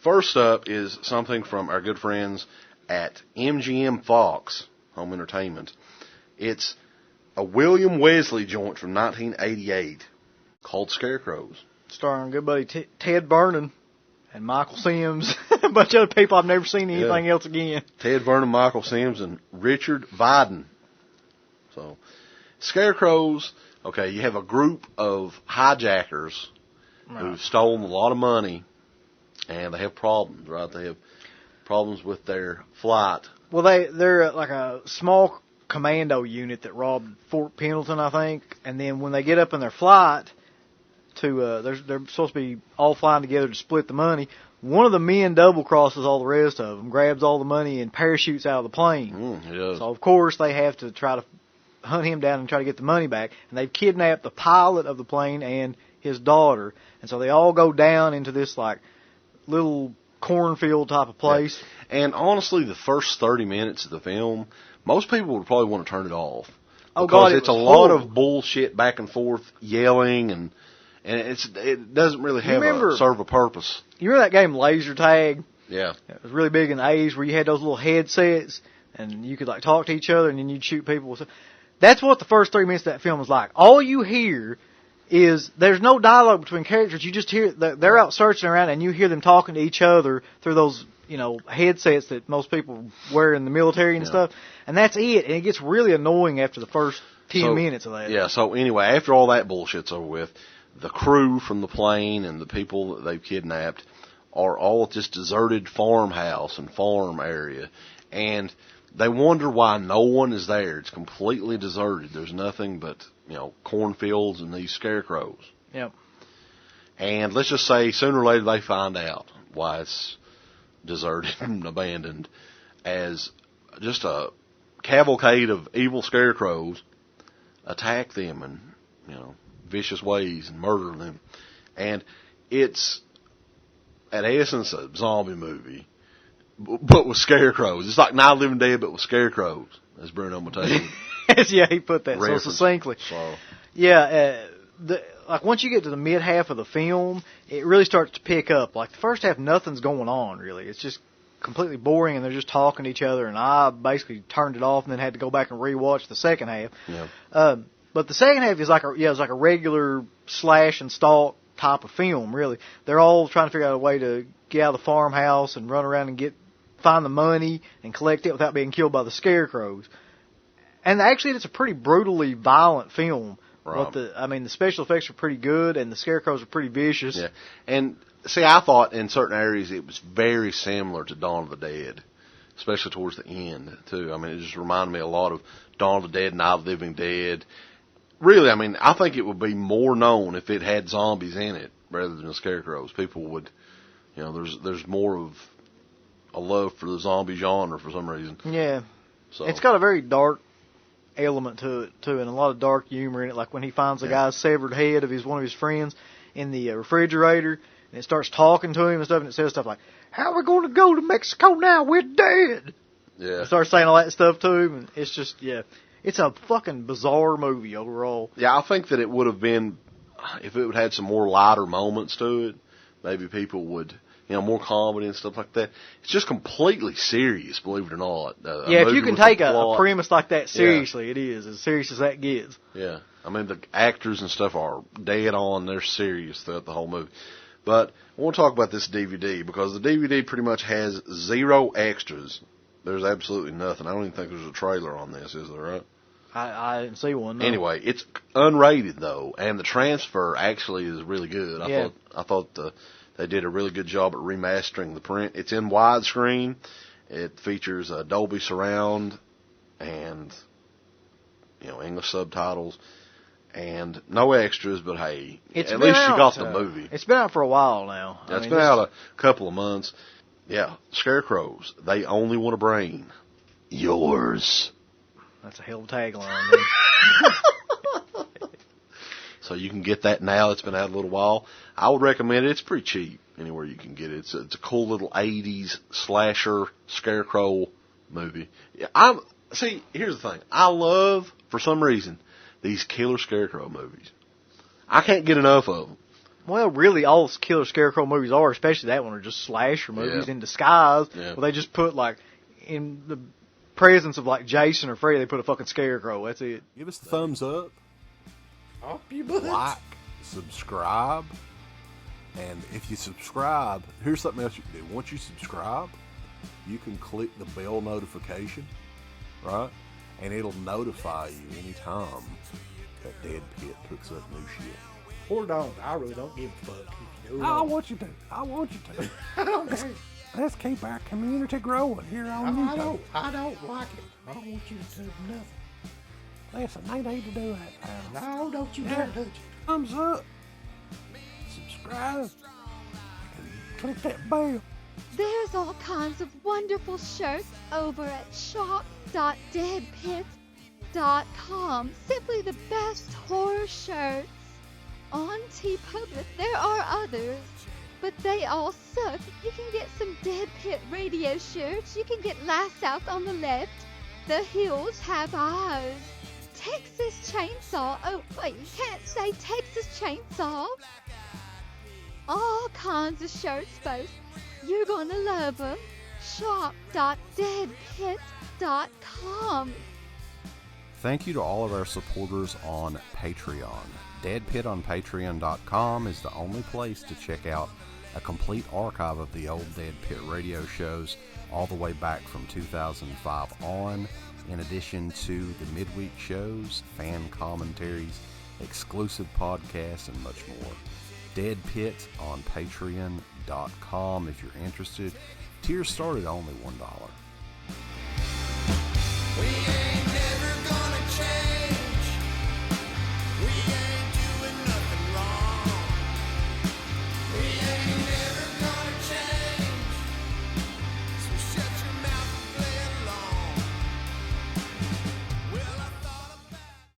first up is something from our good friends at MGM Fox Home Entertainment. It's a William Wesley joint from 1988 called Scarecrows. Starring good buddy Ted Vernon and Michael Sims, a bunch of other people I've never seen anything else again. Ted Vernon, Michael Sims, and Richard Vidon. So, Scarecrows, okay, you have a group of hijackers who've stolen a lot of money, and they have problems, right? They have problems with their flight. Well, they're like a small commando unit that robbed Fort Pendleton, I think, and then when they get up in their flight they're supposed to be all flying together to split the money. One of the men double crosses all the rest of them, grabs all the money, and parachutes out of the plane. So of course they have to try to hunt him down and try to get the money back. And they've kidnapped the pilot of the plane and his daughter. And so they all go down into this like little cornfield type of place. Yeah. And honestly, the first 30 minutes of the film, most people would probably want to turn it off. Oh God, it's a lot of bullshit back and forth, yelling, and it doesn't really serve a purpose. You remember that game Laser Tag? Yeah. It was really big in the 80s where you had those little headsets and you could like talk to each other and then you'd shoot people. That's what the first 3 minutes of that film was like. All you hear is there's no dialogue between characters. You just hear they're out searching around and you hear them talking to each other through those, headsets that most people wear in the military and stuff. And that's it. And it gets really annoying after the first 10 minutes of that. Yeah, so anyway, after all that bullshit's over with, the crew from the plane and the people that they've kidnapped are all at this deserted farmhouse and farm area. And they wonder why no one is there. It's completely deserted. There's nothing but, cornfields and these scarecrows. Yep. And let's just say sooner or later they find out why it's deserted and abandoned, as just a cavalcade of evil scarecrows attack them in, vicious ways and murder them. And it's, at essence, a zombie movie, but with scarecrows. It's like Night of the Living Dead, but with scarecrows, as Bruno Mattei. Yeah, he put that so succinctly. So. Yeah, like once you get to the mid half of the film, it really starts to pick up. Like the first half, nothing's going on really. It's just completely boring, and they're just talking to each other. And I basically turned it off, and then had to go back and rewatch the second half. Yeah. But the second half is like a regular slash and stalk type of film. Really, they're all trying to figure out a way to get out of the farmhouse and run around and find the money and collect it without being killed by the scarecrows. And actually, it's a pretty brutally violent film. Right. The special effects are pretty good, and the scarecrows are pretty vicious. Yeah. And see, I thought in certain areas it was very similar to Dawn of the Dead, especially towards the end too. It just reminded me a lot of Dawn of the Dead, Night of the Living Dead. Really, I think it would be more known if it had zombies in it rather than the scarecrows. People would, there's more of a love for the zombie genre for some reason. Yeah. So it's got a very dark element to it too, and a lot of dark humor in it. Like when he finds the guy's severed head of one of his friends in the refrigerator, and it starts talking to him and stuff, and it says stuff like, "How are we going to go to Mexico now? We're dead." Yeah. It starts saying all that stuff to him, and it's just it's a fucking bizarre movie overall. Yeah, I think that it would have been, if it would have had some more lighter moments to it, maybe people would, more comedy and stuff like that. It's just completely serious, believe it or not. If you can take a premise like that seriously, it is as serious as that gets. Yeah. The actors and stuff are dead on. They're serious throughout the whole movie. But I want to talk about this DVD because the DVD pretty much has zero extras. There's absolutely nothing. I don't even think there's a trailer on this, is there, right? I didn't see one. No. Anyway, it's unrated though, and the transfer actually is really good. I thought they did a really good job at remastering the print. It's in widescreen. It features a Dolby Surround and English subtitles and no extras. But hey, at least you got the movie. It's been out for a while now. It's been out a couple of months. Yeah, Scarecrows. They only want a brain. Yours. That's a hell of a tagline. So you can get that now. It's been out a little while. I would recommend it. It's pretty cheap anywhere you can get it. It's a cool little 80s slasher scarecrow movie. Yeah, here's the thing. I love, for some reason, these killer scarecrow movies. I can't get enough of them. Well, really, all Killer Scarecrow movies are, especially that one, are just slasher movies in disguise. Yeah. Where they just put, like, in the presence of, like, Jason or Freddy, they put a fucking Scarecrow. That's it. Give us the thumbs up. Up your butt. Like, subscribe. And if you subscribe, here's something else you can do. Once you subscribe, you can click the bell notification, right? And it'll notify you anytime that Dead Pit puts up new shit. Or don't. I really don't give a fuck. If you do I want you to. I want you to. I don't care. Let's keep our community growing here on YouTube. I don't like it. I don't want you to do nothing. Listen, they need to do that now. No, don't you dare touch it. Thumbs up. Subscribe. And click that bell. There's all kinds of wonderful shirts over at shop.deadpit.com. Simply the best horror shirts. On TeePublic, there are others, but they all suck. You can get some Dead Pit radio shirts. You can get Last South on the left. The Hills Have Eyes. Texas Chainsaw. Oh, wait, you can't say Texas Chainsaw. All kinds of shirts, folks. You're gonna love them. Shop.deadpit.com. Thank you to all of our supporters on Patreon. Dead Pit on Patreon.com is the only place to check out a complete archive of the old Dead Pit radio shows all the way back from 2005 on, in addition to the midweek shows, fan commentaries, exclusive podcasts, and much more. Dead Pit on Patreon.com if you're interested. Tiers start at only $1. We ain't